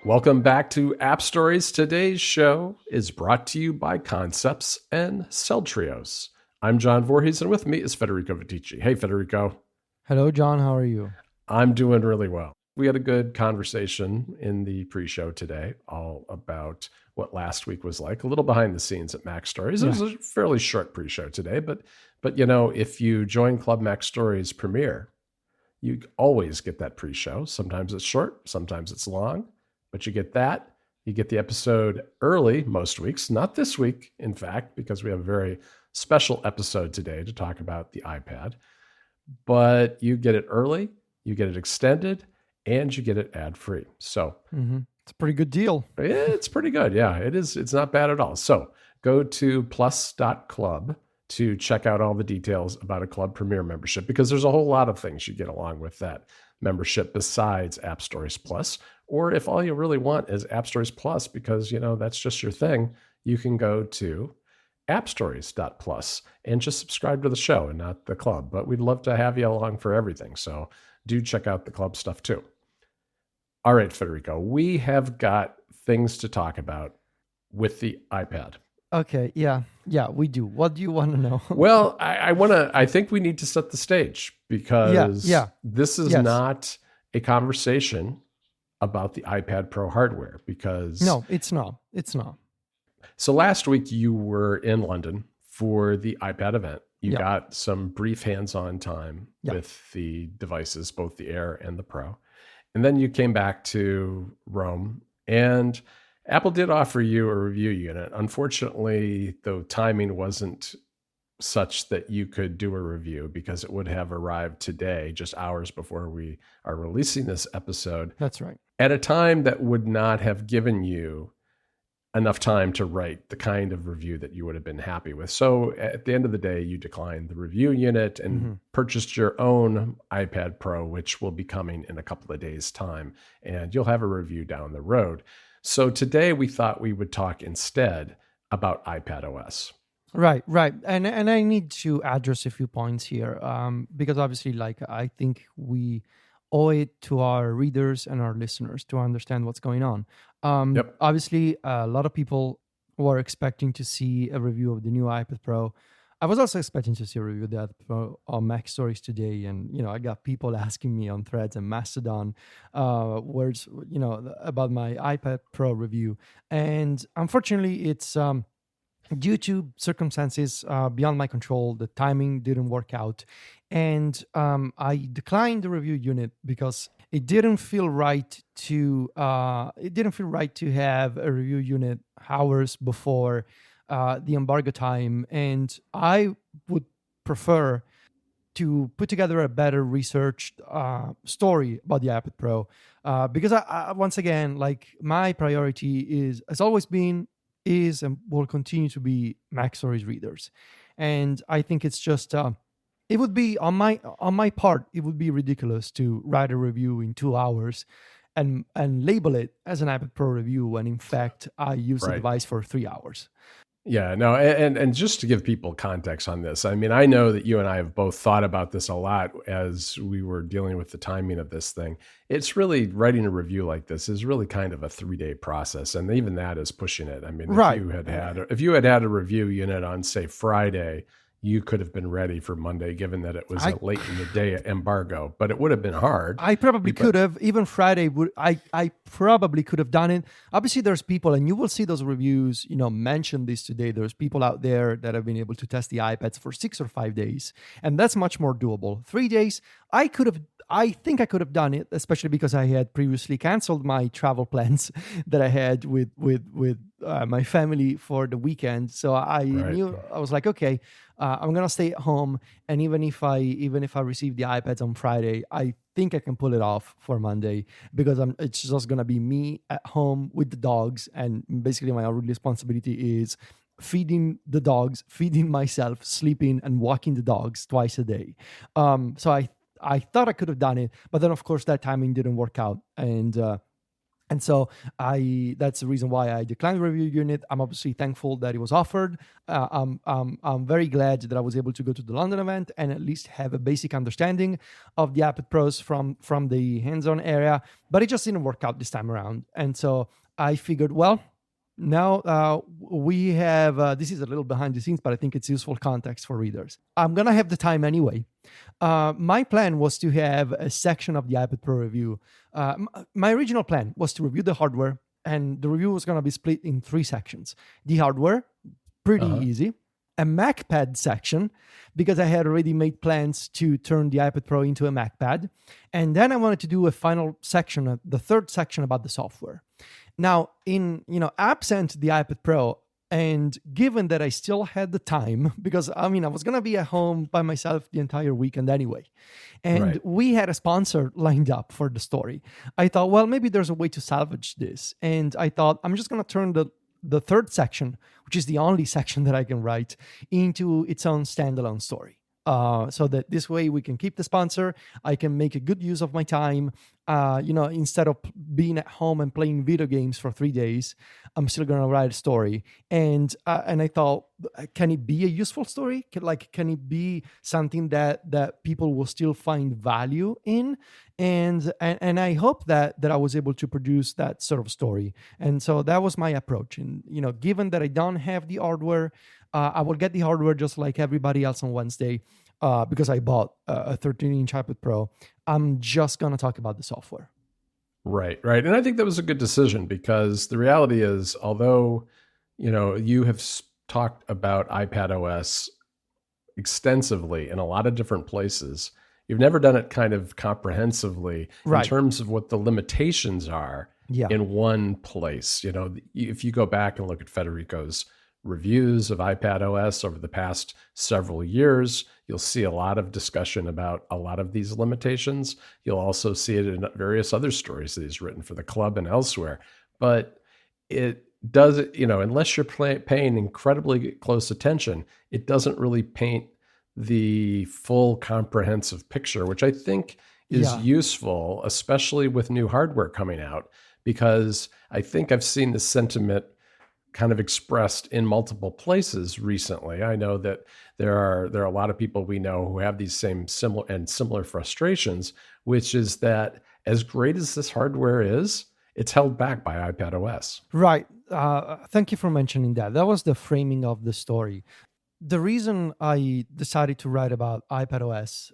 Welcome back to App Stories. Today's show is brought to you by Concepts and Celltrios. I'm John Voorhees, and with me is Federico Viticci. Hey, Federico. Hello, John. How are you? I'm doing really well. We had a good conversation in the pre-show today, all about what last week was like, a little behind the scenes at Mac Stories. It was a fairly short pre-show today, but you know, if you join Club Mac Stories Premiere, you always get that pre-show. Sometimes it's short, sometimes it's long, but you get that. You get the episode early most weeks, not this week, in fact, because we have a very special episode today to talk about the iPad. But you get it early, you get it extended, and you get it ad-free. So it's a pretty good deal. It's pretty good. Yeah, it is. It's not bad at all. So go to plus.club to check out all the details about a Club Premier membership, because there's a whole lot of things you get along with that membership besides App Stories Plus. Or if all you really want is App Stories Plus, because, you know, that's just your thing, you can go to appstories.plus and just subscribe to the show and not the club. But we'd love to have you along for everything. So do check out the club stuff too. All right, Federico, we have got things to talk about with the iPad. Okay, yeah, we do. What do you want to know? Well, I think we need to set the stage, because this is not a conversation about the iPad Pro hardware, because... No, it's not. So last week you were in London for the iPad event. You got some brief hands-on time with the devices, both the Air and the Pro. And then you came back to Rome, and Apple did offer you a review unit. Unfortunately, the timing wasn't such that you could do a review, because it would have arrived today, just hours before we are releasing this episode. That's right. At a time that would not have given you enough time to write the kind of review that you would have been happy with. So at the end of the day, you declined the review unit and purchased your own iPad Pro, which will be coming in a couple of days' time, and you'll have a review down the road. So today we thought we would talk instead about iPadOS. Right. And I need to address a few points here, because obviously, like, I think we owe it to our readers and our listeners to understand what's going on. Obviously, a lot of people were expecting to see a review of the new iPad Pro. I was also expecting to see a review of the iPad Pro on Mac Stories today, and I got people asking me on Threads and Mastodon, words, about my iPad Pro review, and unfortunately, it's due to circumstances beyond my control. The timing didn't work out, and I declined the review unit because it didn't feel right to have a review unit hours before the embargo time, and I would prefer to put together a better researched story about the iPad Pro, because I once again, like, my priority has always been, is, and will continue to be Mac Stories readers, and I think it's just it would be on my part, it would be ridiculous to write a review in 2 hours and label it as an iPad Pro review when in fact I use the device for 3 hours. Yeah, no, and just to give people context on this, I mean, I know that you and I have both thought about this a lot as we were dealing with the timing of this thing. It's really, writing a review like this is really kind of a 3-day process, and even that is pushing it. I mean, if you had had a review unit on, say, Friday, you could have been ready for Monday, given that it was a late in the day embargo, but it would have been hard. I probably could have, even Friday, I probably could have done it. Obviously, there's people, and you will see those reviews, mention this today. There's people out there that have been able to test the iPads for 6 or 5 days, and that's much more doable. 3 days, I think I could have done it, especially because I had previously canceled my travel plans that I had with my family for the weekend. So I knew, I was like, okay, I'm gonna stay at home, and even if I receive the iPads on Friday, I think I can pull it off for Monday, because it's just gonna be me at home with the dogs, and basically my only responsibility is feeding the dogs, feeding myself, sleeping, and walking the dogs twice a day. So I thought I could have done it, but then of course that timing didn't work out, and And so that's the reason why I declined the review unit. I'm obviously thankful that it was offered. I'm very glad that I was able to go to the London event and at least have a basic understanding of the iPad Pros from the hands-on area, but it just didn't work out this time around. And so I figured, well, now we have, this is a little behind the scenes, but I think it's useful context for readers. I'm going to have the time anyway. My plan was to have a section of the iPad Pro review. My original plan was to review the hardware, and the review was going to be split in 3 sections. The hardware, pretty easy. A MacPad section, because I had already made plans to turn the iPad Pro into a MacPad. And then I wanted to do a final section, the third section about the software. Now, absent the iPad Pro, and given that I still had the time, because I was going to be at home by myself the entire weekend anyway, and we had a sponsor lined up for the story, I thought, well, maybe there's a way to salvage this. And I thought, I'm just going to turn the third section, which is the only section that I can write, into its own standalone story. So that this way we can keep the sponsor. I can make a good use of my time. Instead of being at home and playing video games for 3 days, I'm still going to write a story. And I thought, can it be a useful story? Can it be something that people will still find value in? And I hope that I was able to produce that sort of story. And so that was my approach. And given that I don't have the hardware, I will get the hardware just like everybody else on Wednesday, because I bought a 13-inch iPad Pro. I'm just going to talk about the software. Right. And I think that was a good decision, because the reality is, although, you have talked about iPadOS extensively in a lot of different places, you've never done it kind of comprehensively in terms of what the limitations are in one place. If you go back and look at Federico's reviews of iPadOS over the past several years, you'll see a lot of discussion about a lot of these limitations. You'll also see it in various other stories that he's written for the club and elsewhere. But it does, unless you're paying incredibly close attention, it doesn't really paint the full comprehensive picture, which I think is useful, especially with new hardware coming out, because I think I've seen the sentiment kind of expressed in multiple places recently. I know that there are a lot of people we know who have these similar frustrations, which is that as great as this hardware is, it's held back by iPadOS. Right. Thank you for mentioning that. That was the framing of the story. The reason I decided to write about iPadOS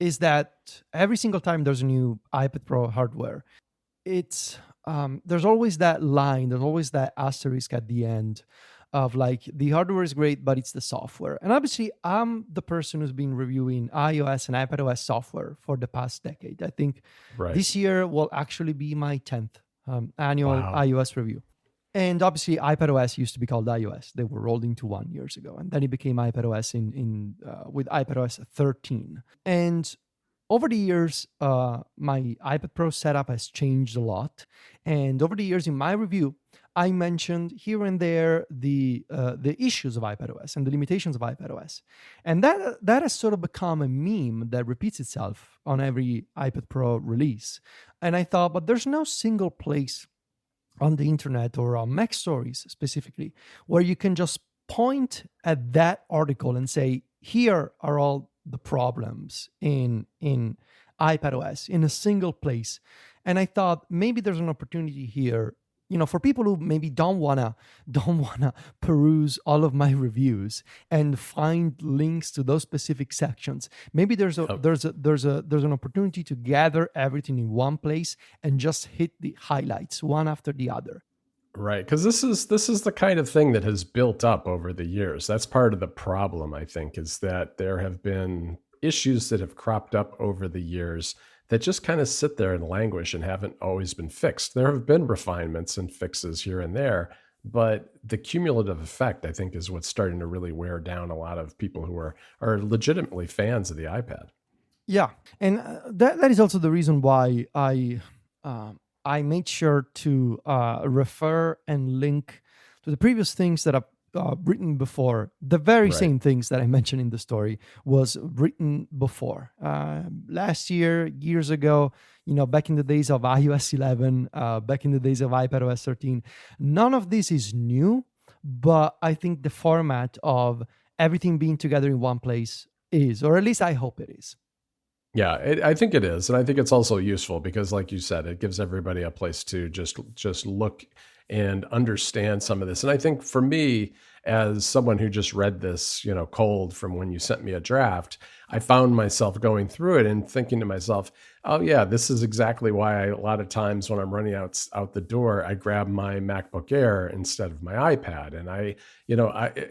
is that every single time there's a new iPad Pro hardware, it's there's always that line, there's always that asterisk at the end of the hardware is great, but it's the software. And obviously, I'm the person who's been reviewing iOS and iPadOS software for the past decade. I think this year will actually be my 10th annual iOS review. And obviously, iPadOS used to be called iOS. They were rolled into one years ago. And then it became iPadOS with iPadOS 13. And over the years, my iPad Pro setup has changed a lot. And over the years in my review, I mentioned here and there the issues of iPadOS and the limitations of iPadOS. And that has sort of become a meme that repeats itself on every iPad Pro release. And I thought, but there's no single place on the internet or on Mac Stories specifically where you can just point at that article and say, here are all the problems in iPadOS in a single place. And I thought maybe there's an opportunity here, for people who maybe don't wanna peruse all of my reviews and find links to those specific sections. Maybe there's an opportunity to gather everything in one place and just hit the highlights one after the other. Right, because this is the kind of thing that has built up over the years. That's part of the problem, I think, is that there have been issues that have cropped up over the years that just kind of sit there and languish and haven't always been fixed. There have been refinements and fixes here and there, but the cumulative effect, I think, is what's starting to really wear down a lot of people who are legitimately fans of the iPad. Yeah, and that is also the reason why I made sure to refer and link to the previous things that written before. The very Right. same things that I mentioned in the story was written before. Last year, years ago, back in the days of iOS 11, back in the days of iPadOS 13. None of this is new, but I think the format of everything being together in one place is, or at least I hope it is. Yeah, I think it is, and I think it's also useful because, like you said, it gives everybody a place to just look and understand some of this. And I think for me, as someone who just read this, cold from when you sent me a draft, I found myself going through it and thinking to myself, "Oh yeah, this is exactly why a lot of times when I'm running out the door, I grab my MacBook Air instead of my iPad." And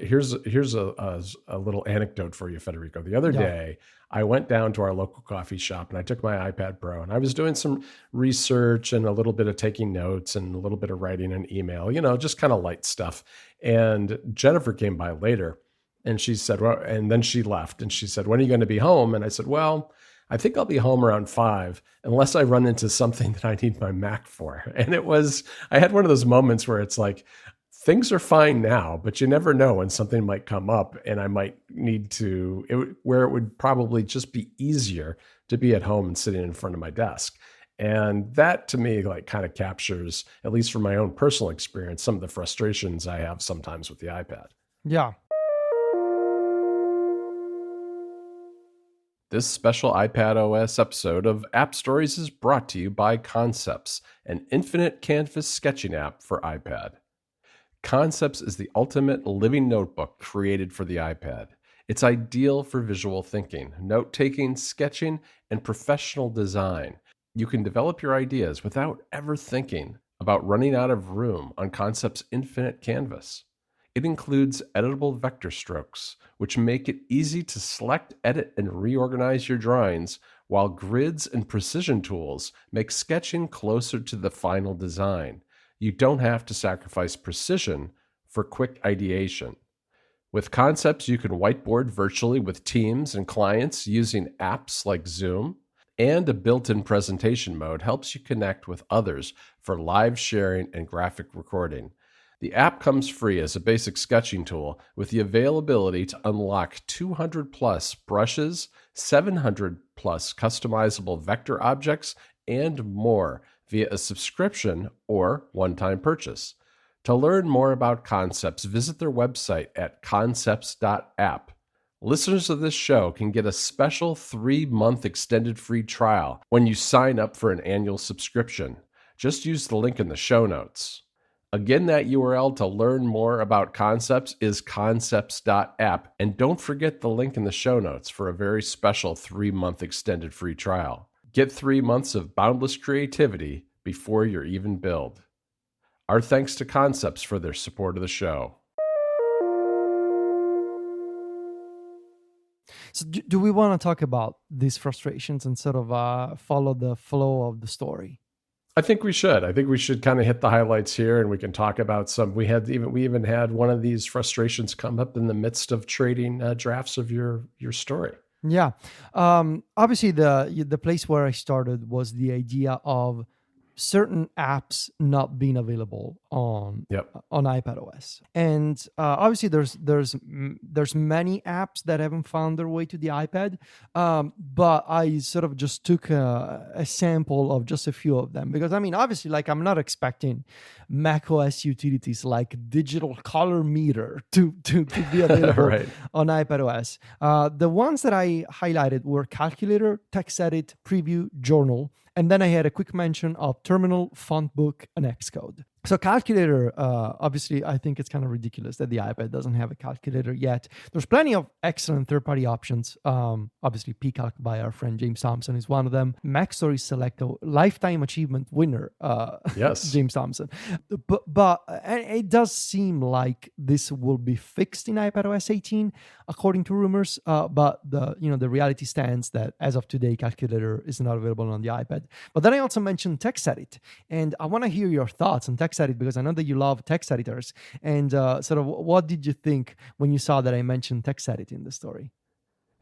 here's a little anecdote for you, Federico. The other Yeah. day, I went down to our local coffee shop and I took my iPad Pro and I was doing some research and a little bit of taking notes and a little bit of writing an email, just kind of light stuff. And Jennifer came by later and she said, well, and then she left and she said, "When are you going to be home?" And I said, "Well, I think I'll be home around 5 unless I run into something that I need my Mac for." And I had one of those moments where it's like, things are fine now, but you never know when something might come up and I might need where it would probably just be easier to be at home and sitting in front of my desk. And that to me, kind of captures, at least from my own personal experience, some of the frustrations I have sometimes with the iPad. Yeah. This special iPadOS episode of App Stories is brought to you by Concepts, an infinite canvas sketching app for iPad. Concepts is the ultimate living notebook created for the iPad. It's ideal for visual thinking, note-taking, sketching, and professional design. You can develop your ideas without ever thinking about running out of room on Concepts' infinite canvas. It includes editable vector strokes, which make it easy to select, edit, and reorganize your drawings, while grids and precision tools make sketching closer to the final design. You don't have to sacrifice precision for quick ideation. With Concepts, you can whiteboard virtually with teams and clients using apps like Zoom, and a built-in presentation mode helps you connect with others for live sharing and graphic recording. The app comes free as a basic sketching tool with the availability to unlock 200 plus brushes, 700 plus customizable vector objects, and more via a subscription or one-time purchase. To learn more about Concepts, visit their website at concepts.app. Listeners of this show can get a special 3-month extended free trial when you sign up for an annual subscription. Just use the link in the show notes. Again, that URL to learn more about Concepts is concepts.app. And don't forget the link in the show notes for a very special 3-month extended free trial. Get 3 months of boundless creativity before you're even billed. Our thanks to Concepts for their support of the show. So do we want to talk about these frustrations and sort of follow the flow of the story? I think we should. I think we should kind of hit the highlights here, and we can talk about some. We even had one of these frustrations come up in the midst of trading drafts of your story. Yeah. Obviously, the place where I started was the idea of certain apps not being available on iPadOS, and obviously there's many apps that haven't found their way to the iPad, but I sort of just took a sample of just a few of them, because I mean, obviously, I'm not expecting macOS utilities like digital color meter to be available Right. on iPadOS. The ones that I highlighted were Calculator, TextEdit, Preview, Journal. And then I had a quick mention of Terminal, Fontbook, and Xcode. So Calculator, obviously, I think it's kind of ridiculous that the iPad doesn't have a calculator yet. There's plenty of excellent third-party options. Obviously, PCalc by our friend James Thompson is one of them. MacStories Select, a lifetime achievement winner, Yes, James Thompson. But it does seem like this will be fixed in iPadOS 18, according to rumors. But the reality stands that as of today, Calculator is not available on the iPad. But then I also mentioned TextEdit, and I want to hear your thoughts on TextEdit, because I know that you love text editors. And sort of what did you think when you saw that I mentioned TextEdit in the story?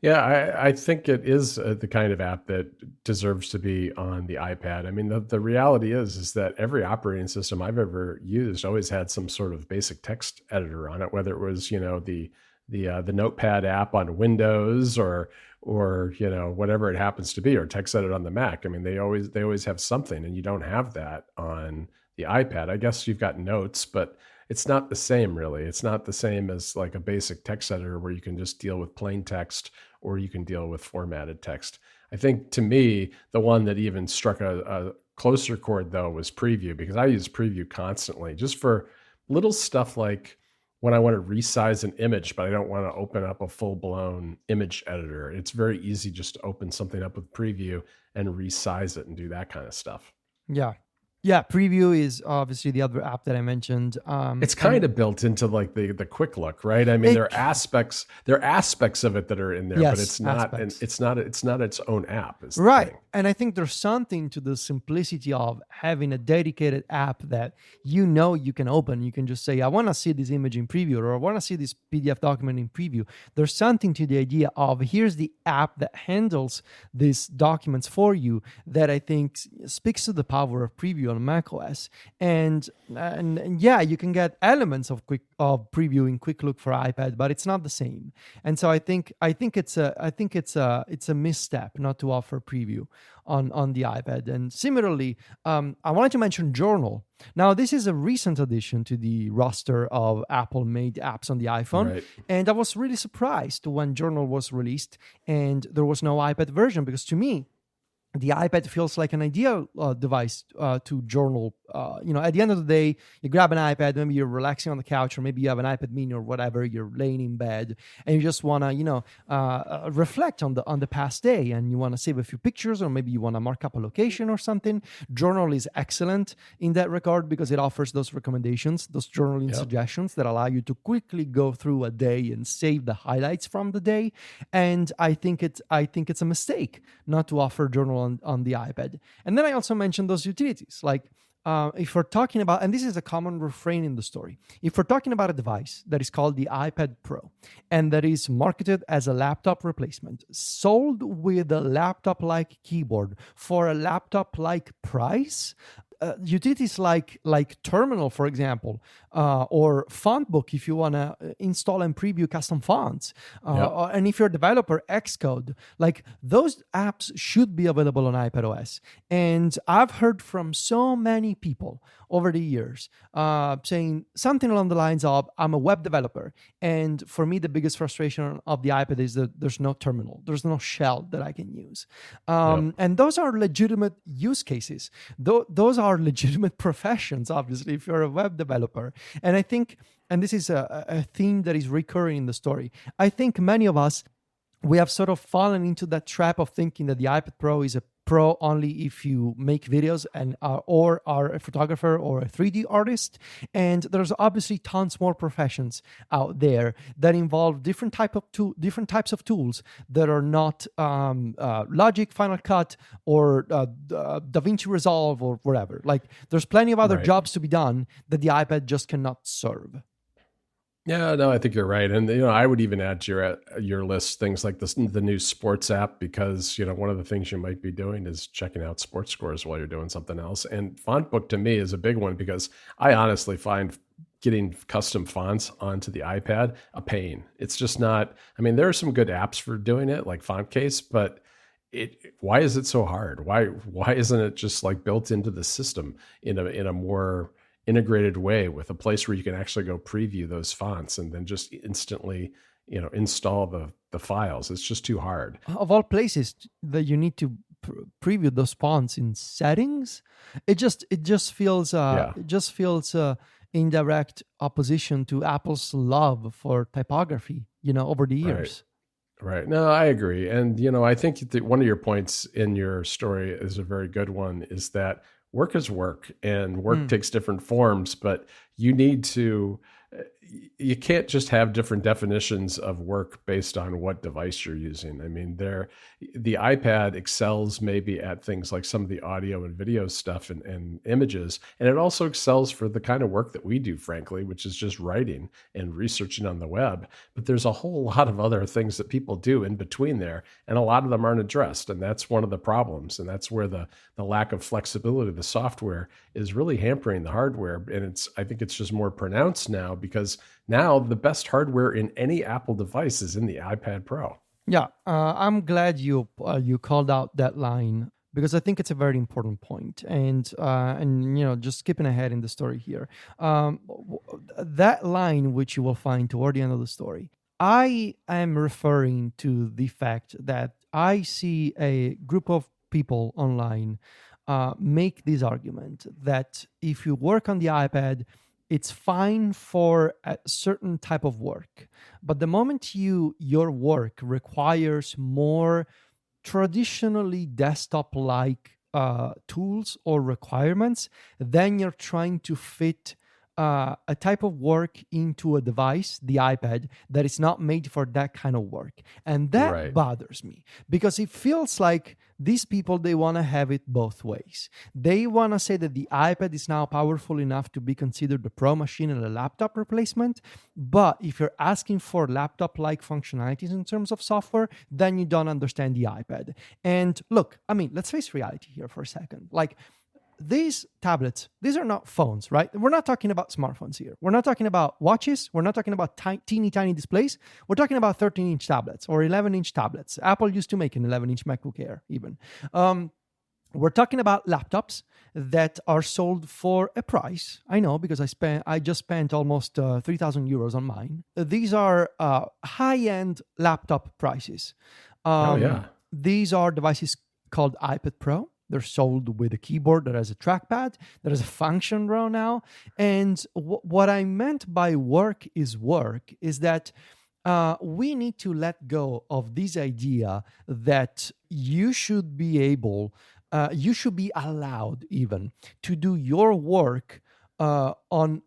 Yeah, I think it is the kind of app that deserves to be on the iPad. I mean, the reality is that every operating system I've ever used always had some sort of basic text editor on it, whether it was, the Notepad app on Windows or whatever it happens to be, or text edit on the Mac. I mean, they always have something, and you don't have that on the iPad. I guess you've got Notes, but it's not the same, really. It's not the same as like a basic text editor where you can just deal with plain text or you can deal with formatted text. I think, to me, the one that even struck a closer chord though was Preview, because I use Preview constantly just for little stuff like when I want to resize an image, but I don't want to open up a full blown image editor. It's very easy just to open something up with Preview and resize it and do that kind of stuff. Yeah. Yeah, Preview is obviously the other app that I mentioned. It's kind of built into like the quick look, right? I mean, there are aspects of it that are in there, but Yes, it's not its own app, is the right. thing. And I think there's something to the simplicity of having a dedicated app that you can open. You can just say, I want to see this image in preview, or I want to see this PDF document in preview. There's something to the idea of here's the app that handles these documents for you that I think speaks to the power of preview on macOS. And yeah, you can get elements of preview in Quick Look for iPad, but it's not the same. And so I think it's a misstep not to offer preview on the iPad. And similarly, I wanted to mention Journal. Now, this is a recent addition to the roster of Apple-made apps on the iPhone, Right. and I was really surprised when Journal was released and there was no iPad version, because to me, the iPad feels like an ideal device to journal. At the end of the day, you grab an iPad, maybe you're relaxing on the couch, or maybe you have an iPad mini or whatever, you're laying in bed and you just want to, reflect on the past day, and you want to save a few pictures, or maybe you want to mark up a location or something. Journal is excellent in that regard because it offers those recommendations, those journaling suggestions that allow you to quickly go through a day and save the highlights from the day. And I think it's a mistake not to offer Journal on the iPad. And then I also mentioned those utilities, like if we're talking about, and this is a common refrain in the story, if we're talking about a device that is called the iPad Pro and that is marketed as a laptop replacement, sold with a laptop-like keyboard for a laptop-like price, utilities like Terminal, for example, or Fontbook, if you want to install and preview custom fonts, and if you're a developer, Xcode, like those apps should be available on iPadOS. And I've heard from so many people over the years saying something along the lines of, I'm a web developer, and for me, the biggest frustration of the iPad is that there's no terminal, there's no shell that I can use. And those are legitimate use cases. Those are legitimate professions, obviously, if you're a web developer. And I think, and this is a theme that is recurring in the story, I think many of us, we have sort of fallen into that trap of thinking that the iPad Pro is a pro only if you make videos and or are a photographer or a 3D artist. And there's obviously tons more professions out there that involve different types of tools that are not Logic, Final Cut, or DaVinci Resolve or whatever. Like there's plenty of other jobs to be done that the iPad just cannot serve. Yeah, no, I think you're right. And I would even add to your list things like the new sports app, because one of the things you might be doing is checking out sports scores while you're doing something else. And Fontbook to me is a big one, because I honestly find getting custom fonts onto the iPad a pain. It's just not. I mean, there are some good apps for doing it, like FontCase, but why is it so hard? Why isn't it just like built into the system in a more integrated way, with a place where you can actually go preview those fonts and then just instantly, install the files? It's just too hard. Of all places that you need to preview those fonts in settings, it just feels in direct opposition to Apple's love for typography, over the years. Right. No, I agree. And, I think that one of your points in your story is a very good one, is that work is work, and work takes different forms, but you need to, you can't just have different definitions of work based on what device you're using. I mean, the iPad excels maybe at things like some of the audio and video stuff and images, and it also excels for the kind of work that we do, frankly, which is just writing and researching on the web. But there's a whole lot of other things that people do in between there, and a lot of them aren't addressed, and that's one of the problems. And that's where the lack of flexibility of the software is really hampering the hardware. And I think it's just more pronounced now because now the best hardware in any Apple device is in the iPad Pro. Yeah, I'm glad you called out that line because I think it's a very important point. And just skipping ahead in the story here, that line which you will find toward the end of the story, I am referring to the fact that I see a group of people online make this argument that if you work on the iPad, it's fine for a certain type of work. But the moment your work requires more traditionally desktop-like tools or requirements, then you're trying to fit a type of work into a device, the iPad, that is not made for that kind of work. And that bothers me because it feels like these people, they want to have it both ways. They want to say that the iPad is now powerful enough to be considered a pro machine and a laptop replacement. But if you're asking for laptop-like functionalities in terms of software, then you don't understand the iPad. And look, I mean, let's face reality here for a second. Like, these tablets, these are not phones, right? We're not talking about smartphones here. We're not talking about watches. We're not talking about teeny tiny displays. We're talking about 13-inch tablets or 11-inch tablets. Apple used to make an 11-inch MacBook Air even. We're talking about laptops that are sold for a price. I know because I just spent almost 3,000 euros on mine. These are high-end laptop prices. These are devices called iPad Pro. They're sold with a keyboard that has a trackpad, that has a function row now. And what I meant by work is that we need to let go of this idea that you should be allowed even to do your work on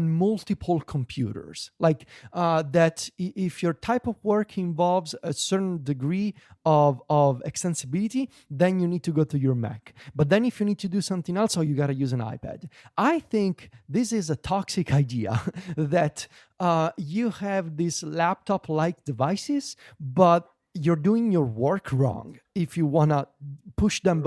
multiple computers, like that if your type of work involves a certain degree of extensibility, then you need to go to your Mac. But then if you need to do something else, you got to use an iPad. I think this is a toxic idea that you have these laptop-like devices, but you're doing your work wrong if you want to push them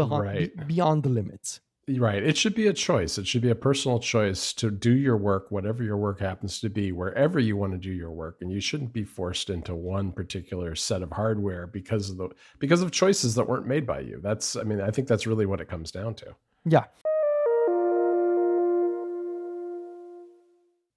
beyond the limits. Right. It should be a choice. It should be a personal choice to do your work, whatever your work happens to be, wherever you want to do your work. And you shouldn't be forced into one particular set of hardware because of choices that weren't made by you. I think that's really what it comes down to. Yeah.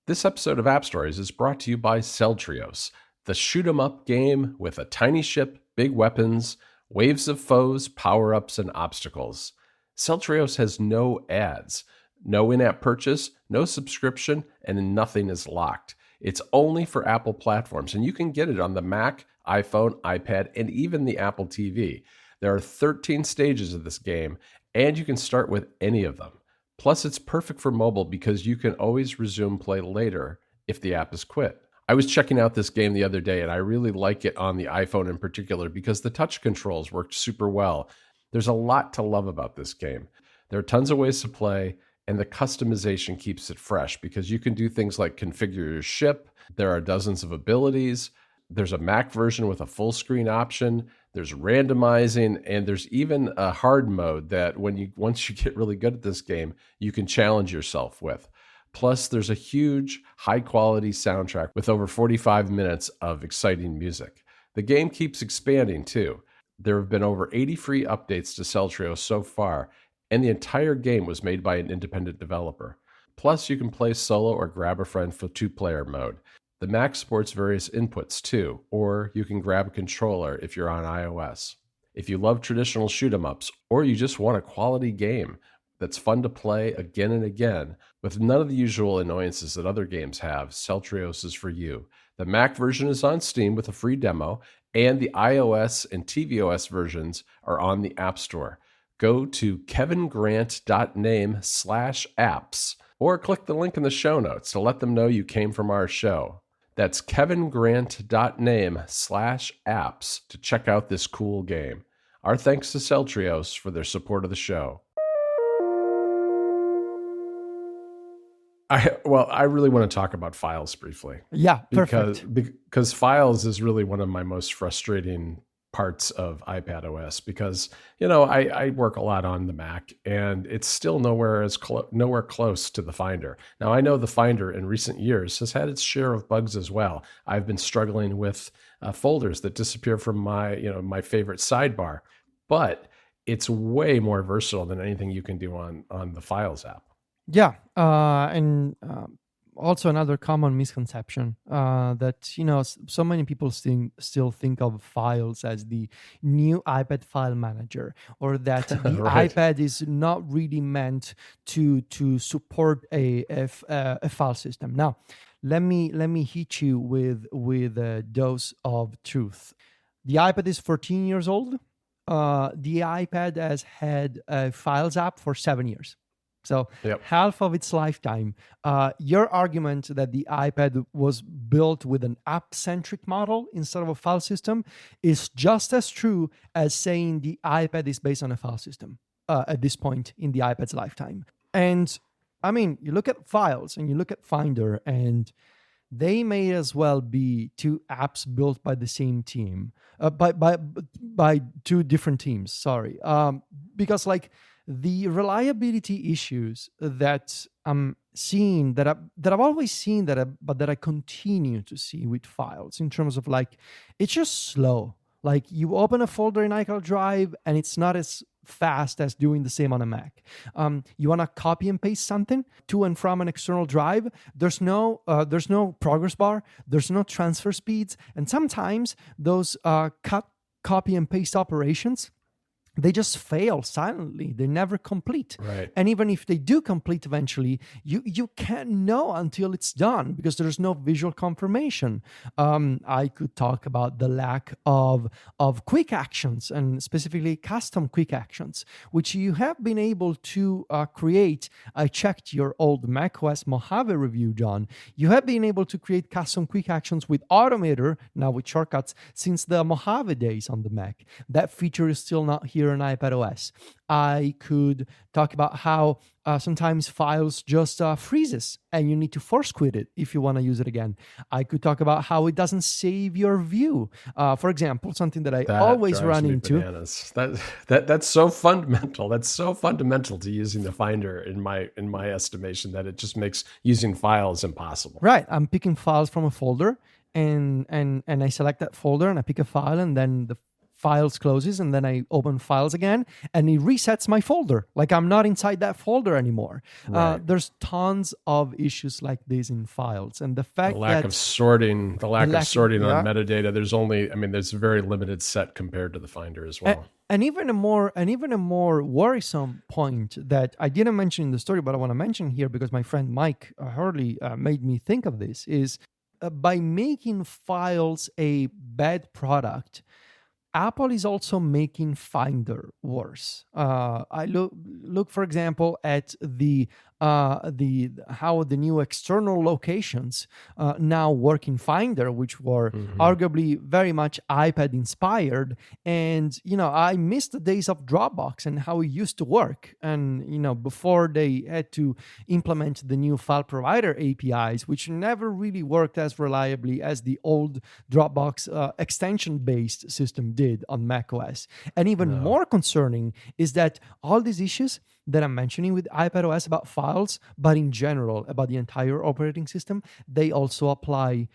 This episode of App Stories is brought to you by Celtrios, the shoot 'em up game with a tiny ship, big weapons, waves of foes, power-ups, and obstacles. Celtrios has no ads, no in-app purchase, no subscription, and nothing is locked. It's only for Apple platforms, and you can get it on the Mac, iPhone, iPad, and even the Apple TV. There are 13 stages of this game, and you can start with any of them. Plus, it's perfect for mobile because you can always resume play later if the app is quit. I was checking out this game the other day, and I really like it on the iPhone in particular because the touch controls worked super well. There's a lot to love about this game. There are tons of ways to play, and the customization keeps it fresh because you can do things like configure your ship. There are dozens of abilities. There's a Mac version with a full screen option. There's randomizing, and there's even a hard mode that once you get really good at this game, you can challenge yourself with. Plus, there's a huge, high-quality soundtrack with over 45 minutes of exciting music. The game keeps expanding, too. There have been over 80 free updates to Celtrios so far, and the entire game was made by an independent developer. Plus, you can play solo or grab a friend for two-player mode. The Mac supports various inputs too, or you can grab a controller if you're on iOS. If you love traditional shoot-'em-ups, or you just want a quality game that's fun to play again and again, with none of the usual annoyances that other games have, Celtrios is for you. The Mac version is on Steam with a free demo, and the iOS and tvOS versions are on the App Store. Go to kevingrant.name/apps or click the link in the show notes to let them know you came from our show. That's kevingrant.name/apps to check out this cool game. Our thanks to Celtrios for their support of the show. I really want to talk about Files briefly. Yeah, perfect. Because Files is really one of my most frustrating parts of iPadOS because, I work a lot on the Mac and it's still nowhere close to the Finder. Now, I know the Finder in recent years has had its share of bugs as well. I've been struggling with folders that disappear from my favorite sidebar, but it's way more versatile than anything you can do on the Files app. Yeah, and also another common misconception that so many people still think of Files as the new iPad file manager, or that the Right. iPad is not really meant to support a file system. Now, let me hit you with a dose of truth. The iPad is 14 years old. The iPad has had a Files app for 7 years. So Yep. half of its lifetime. Your argument that the iPad was built with an app-centric model instead of a file system is just as true as saying the iPad is based on a file system at this point in the iPad's lifetime. And I mean, you look at Files and you look at Finder, and they may as well be two apps built by the same team, by two different teams. Sorry, because the reliability issues that I'm seeing, that I've always seen, but that I continue to see with Files, in terms of it's just slow. You open a folder in iCloud Drive and it's not as fast as doing the same on a Mac. You want to copy and paste something to and from an external drive. There's no progress bar. There's no transfer speeds, and sometimes those cut, copy, and paste operations, they just fail silently. They never complete. Right. And even if they do complete eventually, you can't know until it's done because there's no visual confirmation. I could talk about the lack of quick actions, and specifically custom quick actions, which you have been able to create. I checked your old macOS Mojave review, John. You have been able to create custom quick actions with Automator, now with shortcuts, since the Mojave days on the Mac. That feature is still not here in iPadOS. I could talk about how sometimes Files just freezes and you need to force quit it if you want to use it again. I could talk about how it doesn't save your view. For example, something that I always run into. Bananas. That's so fundamental. That's so fundamental to using the Finder in my estimation, that it just makes using Files impossible. Right. I'm picking files from a folder, and I select that folder and I pick a file, and then the Files closes, and then I open Files again, and it resets my folder. I'm not inside that folder anymore. Right. There's tons of issues like this in Files, and the fact the lack that of sorting, on metadata. There's a very limited set compared to the Finder as well. And even a more worrisome point that I didn't mention in the story, but I want to mention here because my friend Mike Hurley made me think of this, is by making Files a bad product, Apple is also making Finder worse. I look, for example, at how the new external locations now work in Finder, which were arguably very much iPad inspired. And I miss the days of Dropbox and how it used to work. And before they had to implement the new file provider APIs, which never really worked as reliably as the old Dropbox extension-based system did on macOS. And even more concerning is that all these issues that I'm mentioning with iPadOS about Files, but in general about the entire operating system, they also apply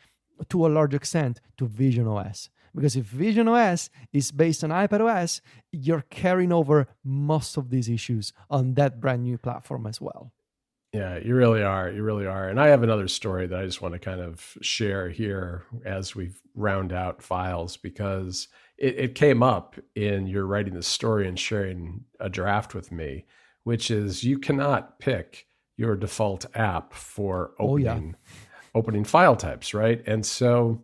to a large extent to visionOS. Because if visionOS is based on iPadOS, you're carrying over most of these issues on that brand new platform as well. Yeah, you really are. You really are. And I have another story that I just want to kind of share here as we round out Files, because it came up in your writing the story and sharing a draft with me, which is you cannot pick your default app for opening file types, right? And so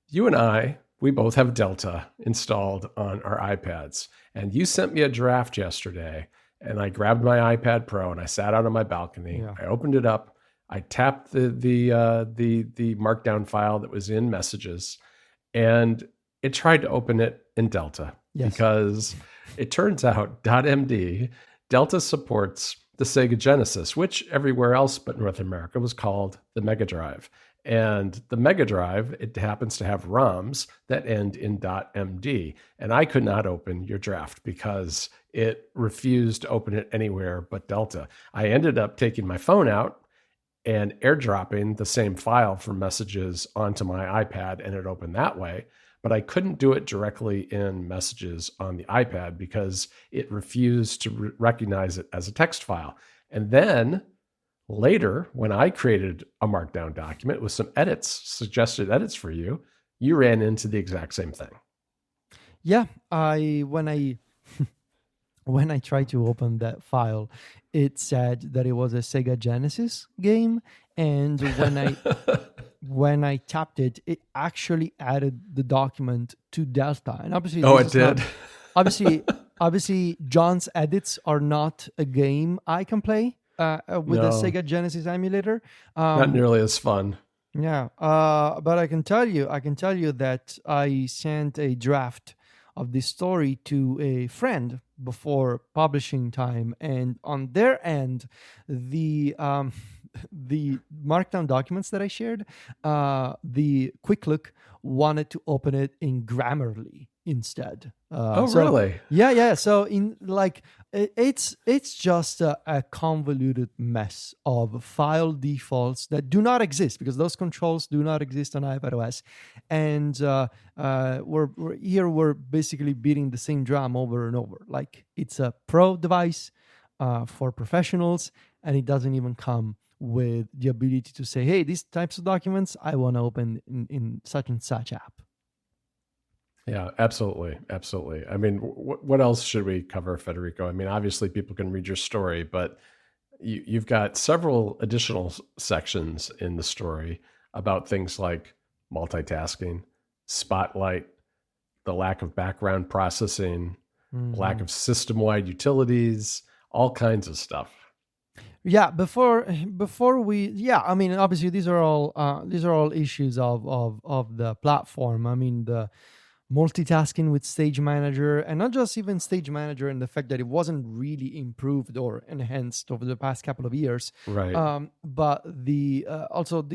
you and I, we both have Delta installed on our iPads. And you sent me a draft yesterday, And I grabbed my iPad Pro and I sat out on my balcony. Yeah. I opened it up. I tapped the markdown file that was in Messages, and it tried to open it in Delta. Yes. Because it turns out .md Delta supports the Sega Genesis, which everywhere else but North America was called the Mega Drive. And the Mega Drive, it happens to have ROMs that end in .md. And I could not open your draft because it refused to open it anywhere but Delta. I ended up taking my phone out and airdropping the same file from Messages onto my iPad, and it opened that way. But I couldn't do it directly in Messages on the iPad because it refused to recognize it as a text file. And then later, when I created a markdown document with some suggested edits for you, you ran into the exact same thing. Yeah, when I tried to open that file, it said that it was a Sega Genesis game, and when I tapped it, it actually added the document to Delta. And obviously, it did. Obviously, John's edits are not a game I can play with the Sega Genesis emulator. Not nearly as fun. Yeah, but I can tell you that I sent a draft of this story to a friend before publishing time, and on their end, the markdown documents that I shared, the quick look wanted to open it in Grammarly instead. Really? Yeah. So it's just a convoluted mess of file defaults that do not exist, because those controls do not exist on iPadOS, and we're basically beating the same drum over and over. Like, it's a pro device for professionals, and it doesn't even come with the ability to say, hey, these types of documents I want to open in such and such app. Yeah, absolutely. I mean, what else should we cover, Federico? I mean, obviously people can read your story, but you've got several additional sections in the story about things like multitasking, Spotlight, the lack of background processing, lack of system-wide utilities, all kinds of stuff. Yeah, before we, I mean, obviously these are all issues of the platform. I mean, the multitasking with Stage Manager, and not just even Stage Manager, and the fact that it wasn't really improved or enhanced over the past couple of years. Right. But also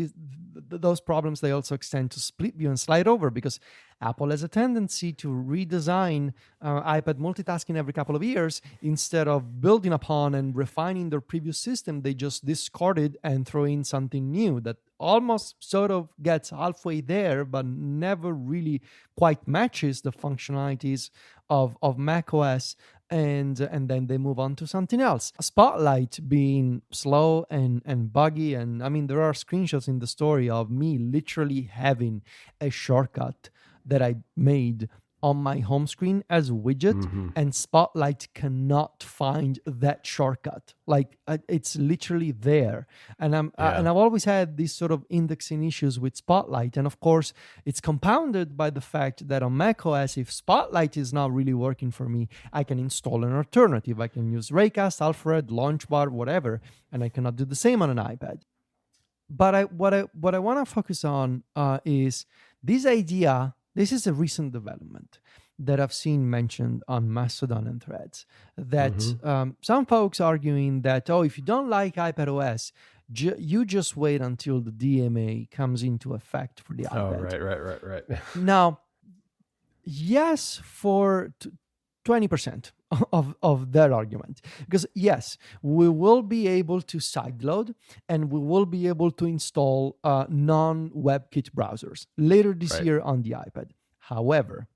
those problems, they also extend to split view and slide over, because Apple has a tendency to redesign iPad multitasking every couple of years. Instead of building upon and refining their previous system, they just discard it and throw in something new that almost sort of gets halfway there, but never really quite matches the functionalities of macOS, and then they move on to something else. Spotlight being slow and buggy, and I mean, there are screenshots in the story of me literally having a shortcut that I made on my home screen as a widget, and Spotlight cannot find that shortcut. Like, it's literally there, and I've always had these sort of indexing issues with Spotlight, and of course, it's compounded by the fact that on macOS, if Spotlight is not really working for me, I can install an alternative. I can use Raycast, Alfred, Launchbar, whatever, and I cannot do the same on an iPad. But what I want to focus on is this idea. This is a recent development that I've seen mentioned on Mastodon and Threads, that some folks arguing that, if you don't like iPadOS, you just wait until the DMA comes into effect for the iPad. Oh, right. Now, yes, for 20% of that argument, because yes, we will be able to sideload, and we will be able to install non-WebKit browsers later this year on the iPad. However,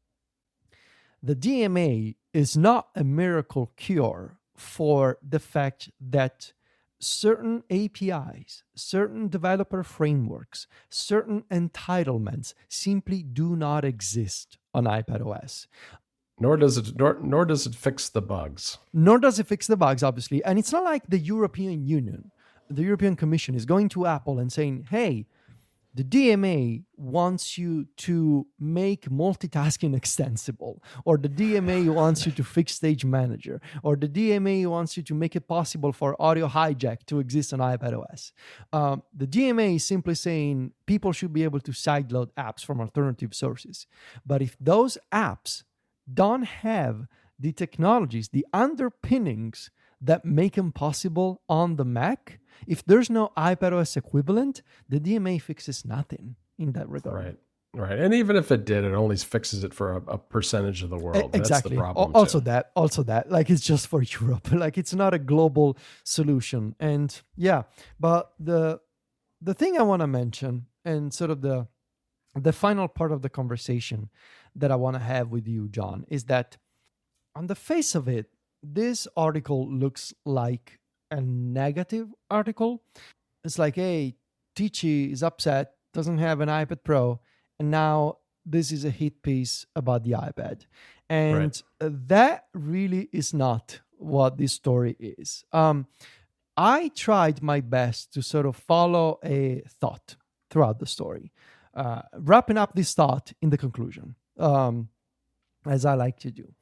the DMA is not a miracle cure for the fact that certain APIs, certain developer frameworks, certain entitlements simply do not exist on iPadOS. Nor does it fix the bugs. Nor does it fix the bugs, obviously. And it's not like the European Union, the European Commission, is going to Apple and saying, hey, The DMA wants you to make multitasking extensible, or the DMA wants you to fix Stage Manager, or the DMA wants you to make it possible for audio hijack to exist on iPadOS. The DMA is simply saying people should be able to sideload apps from alternative sources. But if those apps don't have the technologies, the underpinnings that make them possible on the Mac, if there's no iPadOS equivalent, the DMA fixes nothing in that regard. Right. And even if it did, it only fixes it for a percentage of the world. Exactly. That's the problem. Also that, like, it's just for Europe. Like, it's not a global solution. And yeah, but the thing I want to mention, and sort of the final part of the conversation that I want to have with you, John, is that on the face of it, this article looks like a negative article. It's like, hey, Ticci is upset, doesn't have an iPad Pro, and now this is a hit piece about the iPad. And that really is not what this story is. I tried my best to sort of follow a thought throughout the story, wrapping up this thought in the conclusion, as I like to do,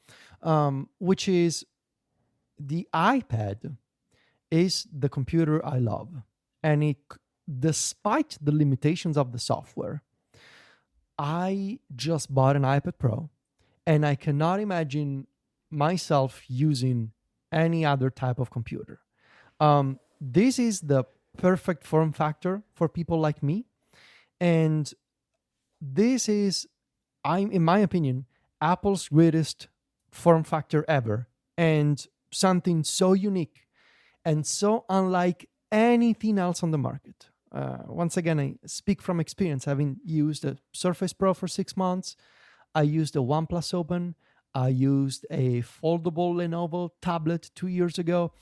which is the iPad is the computer I love. And despite the limitations of the software, I just bought an iPad Pro, and I cannot imagine myself using any other type of computer. This is the perfect form factor for people like me. And this is, in my opinion, Apple's greatest form factor ever, and something so unique and so unlike anything else on the market. Once again, I speak from experience, having used a Surface Pro for 6 months. I used a OnePlus Open. I used a foldable Lenovo tablet 2 years ago.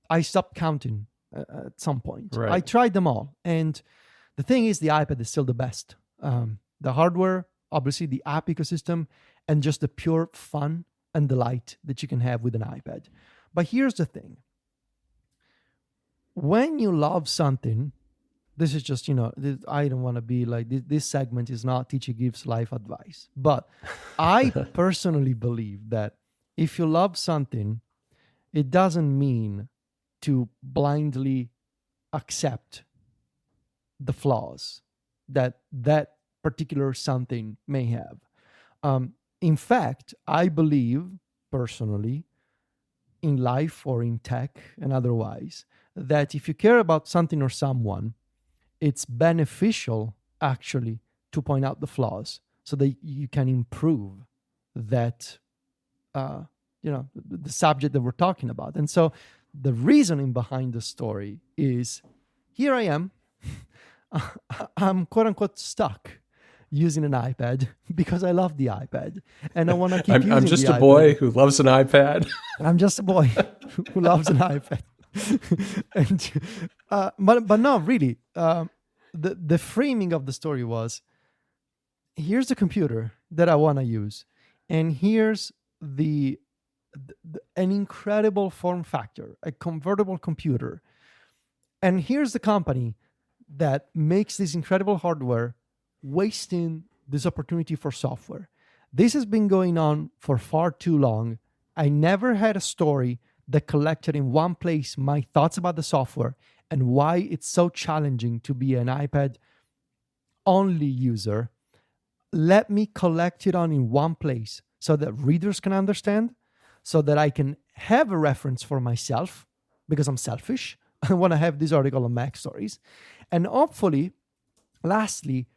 I stopped counting at some point. Right. I tried them all. And the thing is, the iPad is still the best. The hardware, obviously the app ecosystem, and just the pure fun and delight that you can have with an iPad. But here's the thing. When you love something, this is just, I don't want to be like, this segment is not Ticci gives life advice. But I personally believe that if you love something, it doesn't mean to blindly accept the flaws that particular something may have. In fact, I believe personally, in life or in tech and otherwise, that if you care about something or someone, it's beneficial actually to point out the flaws so that you can improve that, the subject that we're talking about. And so the reasoning behind the story is, here I am, I'm quote unquote stuck using an iPad because I love the iPad and I want to keep using I'm just the a iPad. boy who loves an iPad. I'm just a boy who loves an iPad. And but no, really, the framing of the story was, here's the computer that I want to use, and here's an incredible form factor, a convertible computer, and here's the company that makes this incredible hardware wasting this opportunity for software. This has been going on for far too long. I never had a story that collected in one place my thoughts about the software and why it's so challenging to be an iPad only user. Let me collect it on in one place so that readers can understand, so that I can have a reference for myself, because I'm selfish. I want to have this article on Mac Stories. And hopefully, lastly,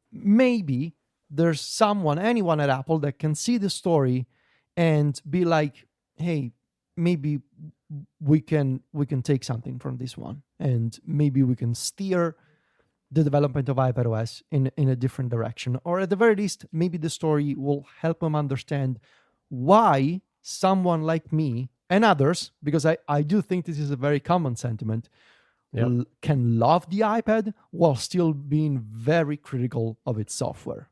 maybe there's anyone at Apple that can see the story and be like, hey, maybe we can take something from this one, and maybe we can steer the development of iPadOS in a different direction. Or at the very least, maybe the story will help them understand why someone like me and others, because I do think this is a very common sentiment, can love the iPad while still being very critical of its software.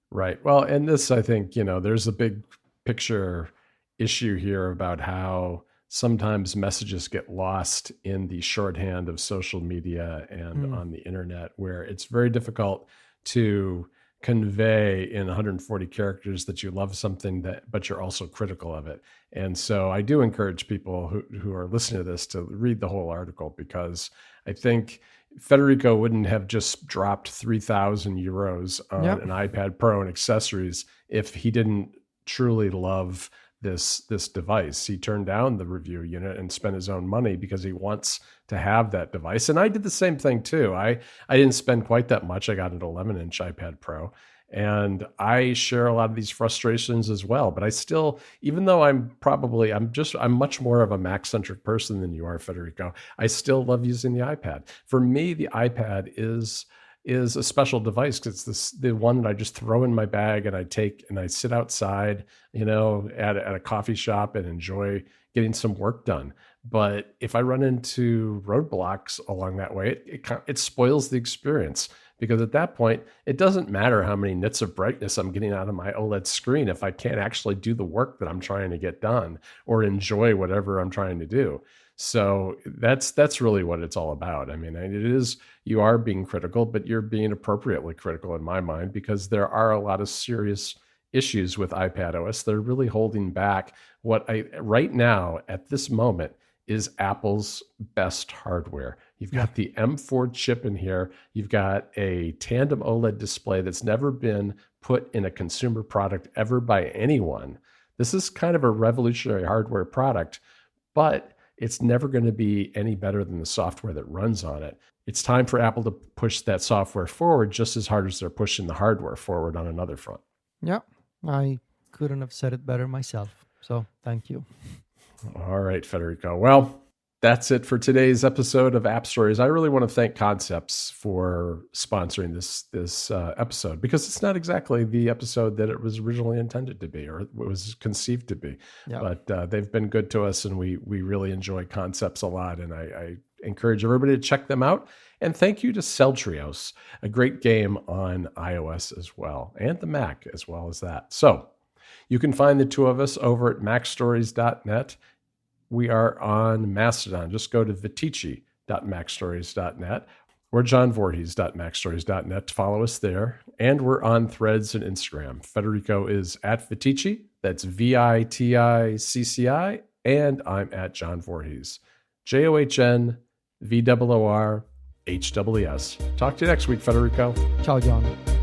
Right. Well, and this, I think, there's a big picture issue here about how sometimes messages get lost in the shorthand of social media and on the internet, where it's very difficult to convey in 140 characters that you love something, but you're also critical of it. And so I do encourage people who are listening to this to read the whole article, because I think Federico wouldn't have just dropped 3,000 euros on an iPad Pro and accessories if he didn't truly love this device. He turned down the review unit and spent his own money because he wants to have that device. And I did the same thing too. I didn't spend quite that much. I got an 11-inch iPad Pro, and I share a lot of these frustrations as well. But I still, even though I'm much more of a Mac-centric person than you are, Federico, I still love using the iPad. For me, the iPad is a special device, because it's the one that I just throw in my bag and I take and I sit outside, at a coffee shop and enjoy getting some work done. But if I run into roadblocks along that way, it spoils the experience, because at that point, it doesn't matter how many nits of brightness I'm getting out of my OLED screen if I can't actually do the work that I'm trying to get done or enjoy whatever I'm trying to do. So that's really what it's all about. I mean, it is, you are being critical, but you're being appropriately critical in my mind, because there are a lot of serious issues with iPadOS. They're really holding back right now at this moment is Apple's best hardware. You've got the M4 chip in here. You've got a tandem OLED display that's never been put in a consumer product ever by anyone. This is kind of a revolutionary hardware product, but it's never going to be any better than the software that runs on it. It's time for Apple to push that software forward just as hard as they're pushing the hardware forward on another front. Yeah, I couldn't have said it better myself. So thank you. All right, Federico. Well, that's it for today's episode of App Stories. I really want to thank Concepts for sponsoring this episode, because it's not exactly the episode that it was originally intended to be, or it was conceived to be. Yep. But they've been good to us, and we really enjoy Concepts a lot, and I encourage everybody to check them out. And thank you to Celtrios, a great game on iOS as well, and the Mac as well as that. So you can find the two of us over at macstories.net. We are on Mastodon. Just go to vitici.macstories.net or johnvorhees.macstories.net to follow us there. And we're on Threads and Instagram. Federico is at Vitici. That's VITICCI. And I'm at John Voorhees. JOHNVOORHWS. Talk to you next week, Federico. Ciao, John.